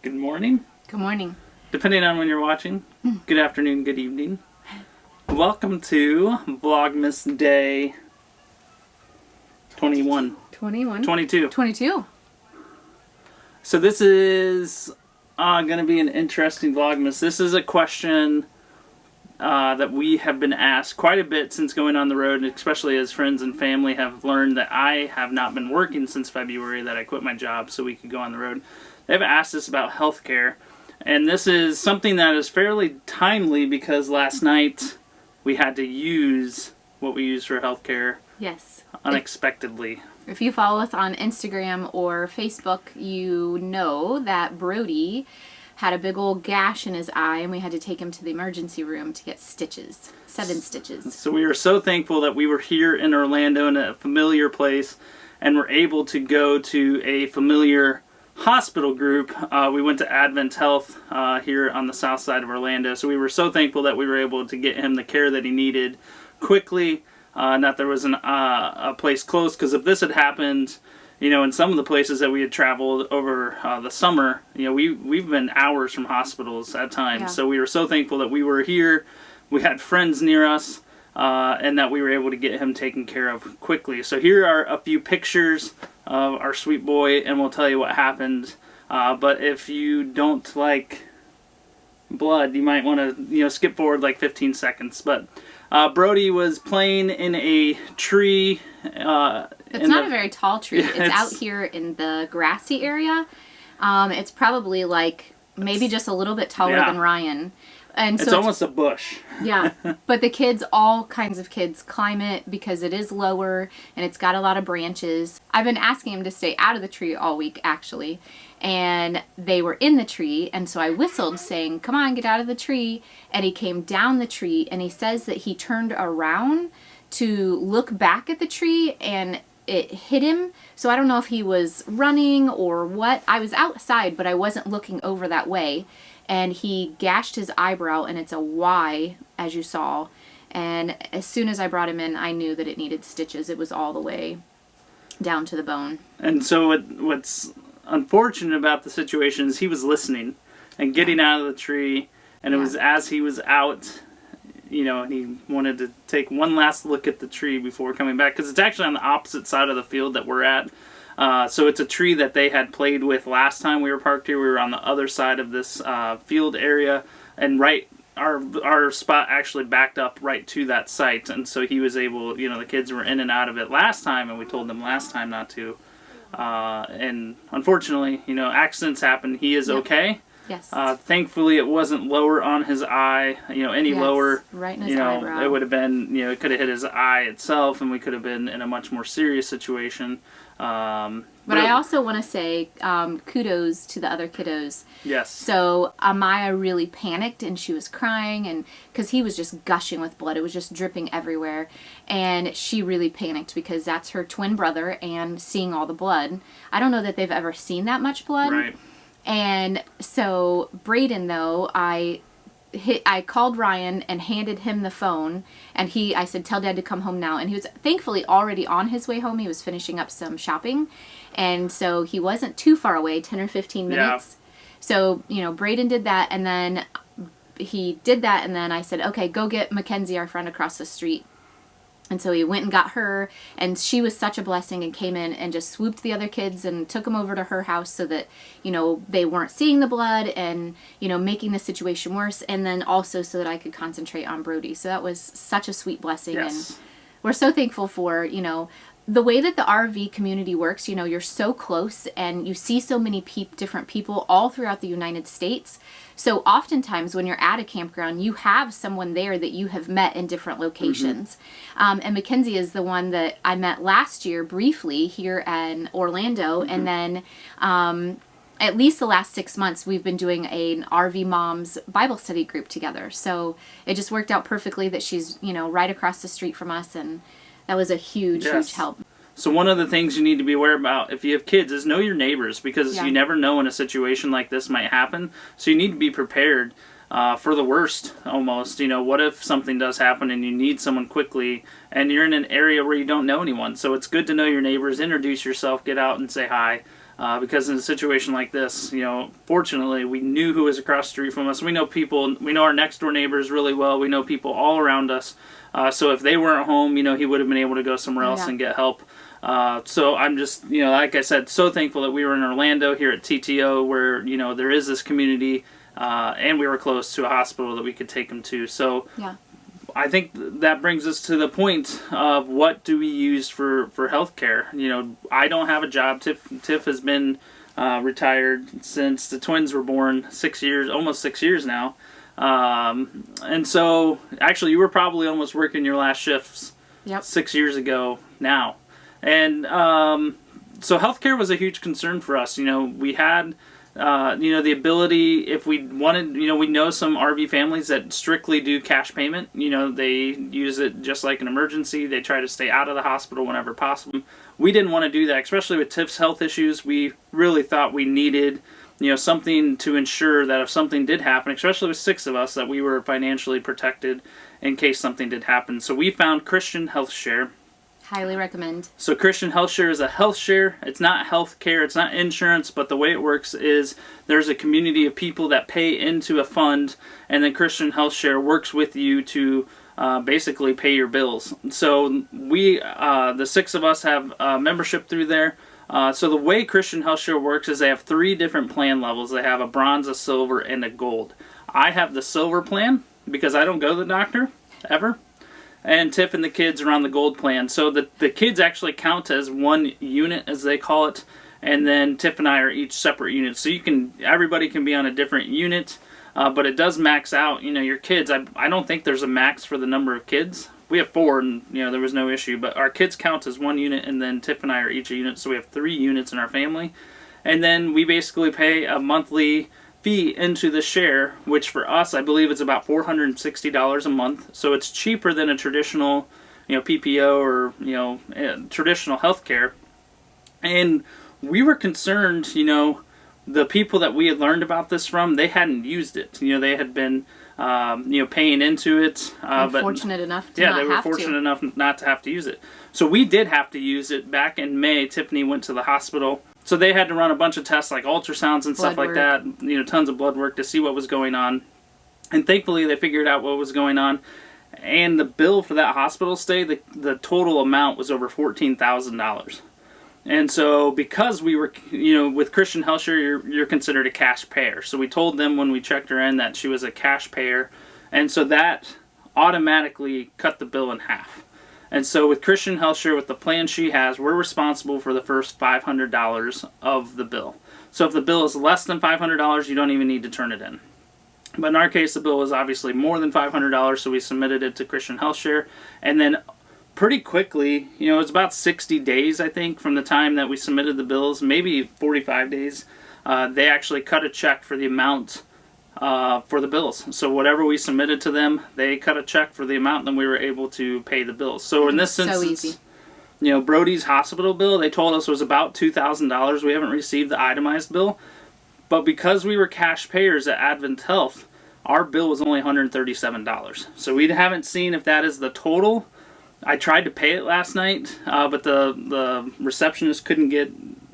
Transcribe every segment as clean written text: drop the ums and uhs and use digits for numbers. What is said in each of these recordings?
Good morning. Good morning. Depending on when you're watching. Good afternoon, good evening. Welcome to Vlogmas Day 21. 21. 22. 22. So this is going to be an interesting Vlogmas. This is a question that we have been asked quite a bit since going on the road, especially as friends and family have learned that I have not been working since February, that I quit my job so we could go on the road. They've asked us about healthcare, and this is something that is fairly timely because last night we had to use what we use for healthcare. Yes. Unexpectedly. If you follow us on Instagram or Facebook, you know that Brody had a big old gash in his eye, and we had to take him to the emergency room to get stitches. 7 stitches. So we were so thankful that we were here in Orlando in a familiar place and were able to go to a familiar hospital group. We went to Advent Health here on the south side of Orlando. So we were so thankful that we were able to get him the care that he needed quickly. Not there was a place close, because if this had happened, you know, in some of the places that we had traveled over the summer, you know, we've been hours from hospitals at times. Yeah. So we were so thankful that we were here. We had friends near us, and that we were able to get him taken care of quickly. So here are a few pictures of our sweet boy, and we'll tell you what happened. But if you don't like blood, you might want to, you know, skip forward like 15 seconds. But Brody was playing in a tree. It's not a very tall tree. Yeah, it's out here in the grassy area. It's probably like maybe just a little bit taller Yeah. than Ryan. And so It's almost a bush. Yeah, but the kids, all kinds of kids, climb it because it is lower and it's got a lot of branches. I've been asking him to stay out of the tree all week, actually, and they were in the tree, and so I whistled saying, "Come on, get out of the tree," and he came down the tree, and he says that he turned around to look back at the tree, and it hit him. So I don't know if he was running or what. I was outside, but I wasn't looking over that way. And he gashed his eyebrow, and it's a Y, as you saw. And as soon as I brought him in, I knew that it needed stitches. It was all the way down to the bone. And so what's unfortunate about the situation is he was listening and getting out of the tree, and it was as he was out, you know, and he wanted to take one last look at the tree before coming back, because it's actually on the opposite side of the field that we're at. So it's a tree that they had played with last time we were parked here. We were on the other side of this field area, and our spot actually backed up right to that site, and so he was able, you know, the kids were in and out of it last time, and we told them last time not to. And unfortunately, you know, accidents happen. He is okay. Yes. Thankfully, it wasn't lower on his eye. You know, any lower, right in his you know, eyebrow. it would have been, you know, it could have hit his eye itself, and we could have been in a much more serious situation. But I also want to say kudos to the other kiddos. Yes. So Amaya really panicked, and she was crying, and because he was just gushing with blood. It was just dripping everywhere. And she really panicked because that's her twin brother, and seeing all the blood. I don't know that they've ever seen that much blood. Right. And so Braden, though, I called Ryan and handed him the phone, and I said, "Tell Dad to come home now." And he was thankfully already on his way home. He was finishing up some shopping, and so he wasn't too far away, 10 or 15 minutes. Yeah. So, you know, Braden did that, and then he did that, and then I said, "Okay, go get Mackenzie, our friend across the street." And so he went and got her, and she was such a blessing and came in and just swooped the other kids and took them over to her house so that, you know, they weren't seeing the blood and, you know, making the situation worse, and then also so that I could concentrate on Brody. So that was such a sweet blessing. Yes. And we're so thankful for, you know, the way that the RV community works. You know, you're so close and you see so many different people all throughout the United States. So oftentimes when you're at a campground, you have someone there that you have met in different locations. Mm-hmm. And Mackenzie is the one that I met last year briefly here in Orlando. Mm-hmm. And then at least the last 6 months, we've been doing an RV Moms Bible study group together. So it just worked out perfectly that she's, you know, right across the street from us, and that was a huge, huge help. So one of the things you need to be aware about if you have kids is know your neighbors, because you never know when a situation like this might happen. So you need to be prepared for the worst, almost. You know, what if something does happen and you need someone quickly and you're in an area where you don't know anyone? So it's good to know your neighbors, introduce yourself, get out and say hi. Because in a situation like this, fortunately, we knew who was across the street from us. We know people, we know our next door neighbors really well. We know people all around us. So if they weren't home, he would have been able to go somewhere else and get help. So I'm just, like I said, so thankful that we were in Orlando here at TTO where, there is this community, and we were close to a hospital that we could take them to. So I think that brings us to the point of what do we use for healthcare. I don't have a job. Tiff has been retired since the twins were born, 6 years, almost 6 years now. And so, actually, you were probably almost working your last shifts 6 years ago now. And so healthcare was a huge concern for us. We had the ability, if we wanted, we know some RV families that strictly do cash payment. They use it just like an emergency. They try to stay out of the hospital whenever possible. We didn't want to do that, especially with Tiff's health issues. We really thought we needed, something to ensure that if something did happen, especially with 6 of us, that we were financially protected in case something did happen. So we found Christian Healthcare. Highly recommend. So Christian Healthcare is a health share. It's not health care, it's not insurance, but the way it works is there's a community of people that pay into a fund, and then Christian Healthcare works with you to basically pay your bills. So we, the 6 of us, have membership through there. So the way Christian Healthcare works is they have 3 different plan levels. They have a bronze, a silver, and a gold. I have the silver plan because I don't go to the doctor ever. And Tiff and the kids are on the gold plan. So the kids actually count as one unit, as they call it, and then Tiff and I are each separate units. So everybody can be on a different unit, but it does max out, your kids. I don't think there's a max for the number of kids. We have 4, and there was no issue, but our kids count as one unit, and then Tiff and I are each a unit, so we have 3 units in our family. And then we basically pay a monthly fee into the share, which for us, I believe it's about $460 a month. So it's cheaper than a traditional, PPO or, traditional healthcare. And we were concerned, the people that we had learned about this from, they hadn't used it. They had been, paying into it. Fortunate enough to they were fortunate enough not to have to use it. So we did have to use it back in May. Tiffany went to the hospital. So they had to run a bunch of tests like ultrasounds and stuff like that, tons of blood work to see what was going on. And thankfully they figured out what was going on. And the bill for that hospital stay, the total amount was over $14,000. And so because we were, with Christian Healthcare, you're considered a cash payer. So we told them when we checked her in that she was a cash payer. And so that automatically cut the bill in half. And so with Christian Healthcare, with the plan she has, we're responsible for the first $500 of the bill. So if the bill is less than $500, you don't even need to turn it in. But in our case, the bill was obviously more than $500, so we submitted it to Christian Healthcare. And then pretty quickly, it was about 60 days, I think, from the time that we submitted the bills, maybe 45 days, they actually cut a check for the amount for the bills. So whatever we submitted to them, they cut a check for the amount, and then we were able to pay the bills. So in this instance, Brody's hospital bill, they told us was about $2,000. We haven't received the itemized bill. But because we were cash payers at Advent Health, our bill was only $137. So we haven't seen if that is the total. I tried to pay it last night, but the receptionist couldn't get...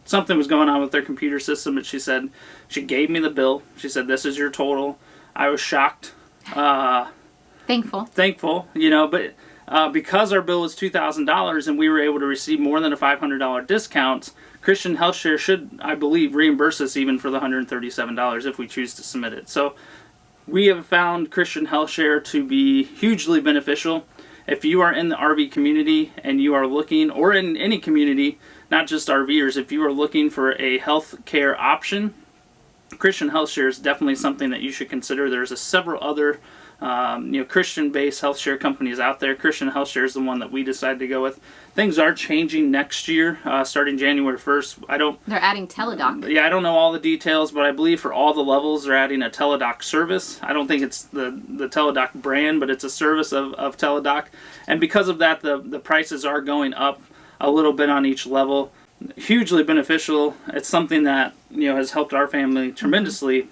Something was going on with their computer system, but she gave me the bill. She said, "This is your total." I was shocked. Thankful, but because our bill was $2,000 and we were able to receive more than a $500 discount, Christian Healthcare should, I believe, reimburse us even for the $137 if we choose to submit it. So we have found Christian Healthcare to be hugely beneficial. If you are in the RV community and you are looking, or in any community, not just RVers, if you are looking for a health care option, Christian Healthcare is definitely something that you should consider. There's several other Christian-based health share companies out there. Christian Healthcare is the one that we decided to go with. Things are changing next year, starting January 1st. They're adding Teledoc. Yeah, I don't know all the details, but I believe for all the levels they're adding a Teledoc service. I don't think it's the Teledoc brand, but it's a service of Teledoc. And because of that, the prices are going up a little bit on each level. Hugely beneficial. It's something that has helped our family tremendously.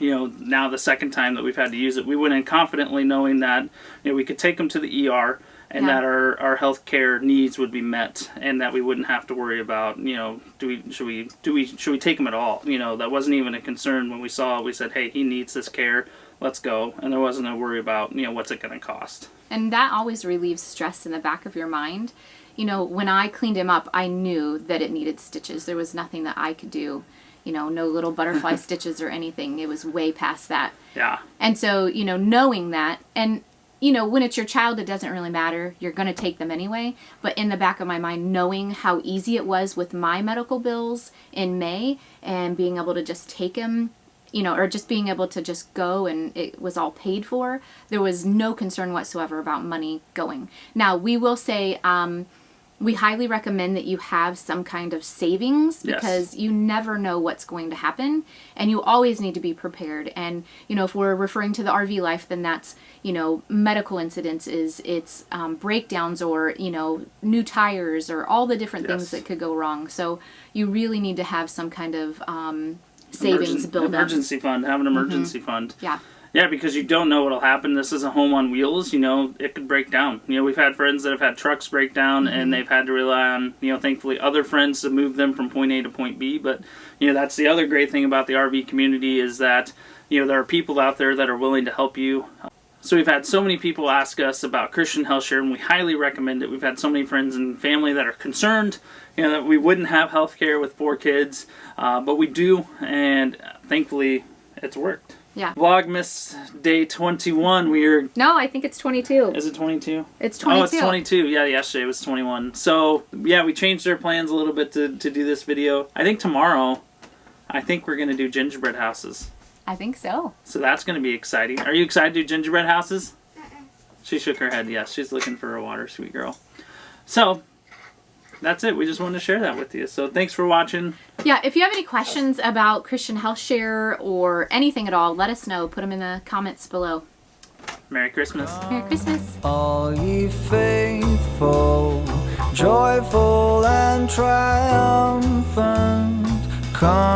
Now the second time that we've had to use it, we went in confidently knowing that we could take them to the ER and that our healthcare needs would be met, and that we wouldn't have to worry about, should we take him at all? That wasn't even a concern when we saw it. We said, hey, he needs this care, let's go, and there wasn't a worry about what's it going to cost. And that always relieves stress in the back of your mind. When I cleaned him up, I knew that it needed stitches. There was nothing that I could do. No little butterfly stitches or anything. It was way past that. Yeah. And so, knowing that, and when it's your child, it doesn't really matter. You're going to take them anyway. But in the back of my mind, knowing how easy it was with my medical bills in May and being able to just take him, or just being able to just go and it was all paid for, there was no concern whatsoever about money going. Now, we will say, we highly recommend that you have some kind of savings because you never know what's going to happen, and you always need to be prepared. And, if we're referring to the RV life, then that's, medical incidents, it's breakdowns or, new tires or all the different things that could go wrong. So you really need to have some kind of savings build up. Emergency fund, have an emergency fund. Yeah. Yeah, because you don't know what'll happen. This is a home on wheels, it could break down. We've had friends that have had trucks break down and they've had to rely on, thankfully other friends to move them from point A to point B. But, that's the other great thing about the RV community is that, there are people out there that are willing to help you. So we've had so many people ask us about Christian Healthcare, and we highly recommend it. We've had so many friends and family that are concerned, that we wouldn't have health care with 4 kids, but we do, and thankfully it's worked. Yeah. Vlogmas day 21. No, I think it's 22. Is it 22? It's 22. Oh, it's 22. Yeah, yesterday was 21. So, yeah, we changed our plans a little bit to do this video. I think tomorrow, we're going to do gingerbread houses. I think so. So that's going to be exciting. Are you excited to do gingerbread houses? She shook her head. Yes, she's looking for a water, sweet girl. So, that's it. We just wanted to share that with you. So thanks for watching. Yeah, if you have any questions about Christian Healthcare or anything at all, let us know. Put them in the comments below. Merry Christmas. Merry Christmas. All ye faithful, joyful and triumphant, come.